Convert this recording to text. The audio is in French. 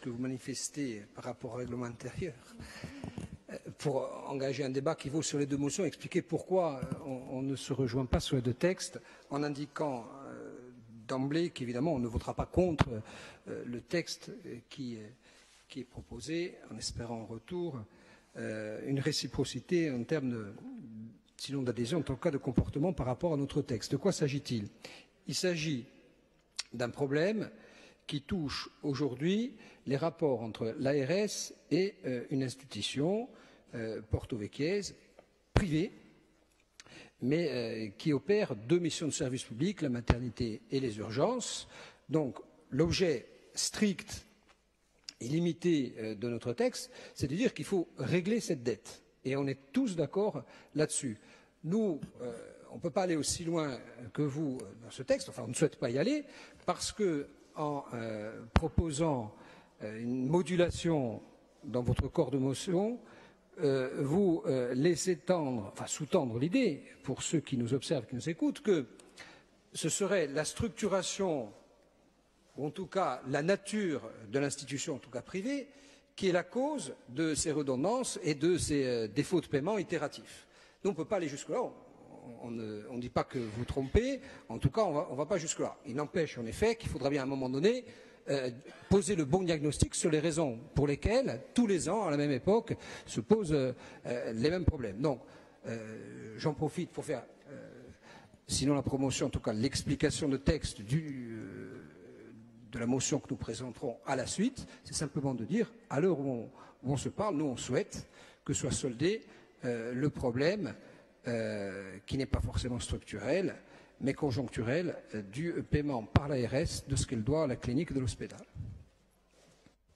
que vous manifestez par rapport au règlement intérieur pour engager un débat qui vaut sur les deux motions, expliquer pourquoi on ne se rejoint pas sur les deux textes en indiquant d'emblée qu'évidemment on ne votera pas contre le texte qui est proposé, en espérant en retour une réciprocité en termes sinon d'adhésion, en tout cas de comportement par rapport à notre texte. De quoi s'agit-il? Il s'agit d'un problème qui touche aujourd'hui les rapports entre l'ARS et une institution porto-vecchiaise privée, mais qui opère deux missions de service public, la maternité et les urgences. Donc l'objet strict et limité de notre texte, c'est de dire qu'il faut régler cette dette. Et on est tous d'accord là-dessus. Nous, on ne peut pas aller aussi loin que vous dans ce texte, enfin on ne souhaite pas y aller, parce que en proposant une modulation dans votre corps de motion, vous laissez sous-tendre l'idée, pour ceux qui nous observent, qui nous écoutent, que ce serait la structuration, ou en tout cas la nature de l'institution, en tout cas privée, qui est la cause de ces redondances et de ces défauts de paiement itératifs. Nous, on ne peut pas aller jusque-là. On ne dit pas que vous trompez. En tout cas, on ne va pas jusque-là. Il n'empêche en effet qu'il faudra bien à un moment donné poser le bon diagnostic sur les raisons pour lesquelles, tous les ans, à la même époque, se posent les mêmes problèmes. Donc, j'en profite pour faire, sinon la promotion, en tout cas l'explication de texte de la motion que nous présenterons à la suite. C'est simplement de dire, à l'heure où on se parle, nous on souhaite que soit soldé le problème qui n'est pas forcément structurel, mais conjoncturel du paiement par l'ARS de ce qu'elle doit à la clinique de l'hôpital.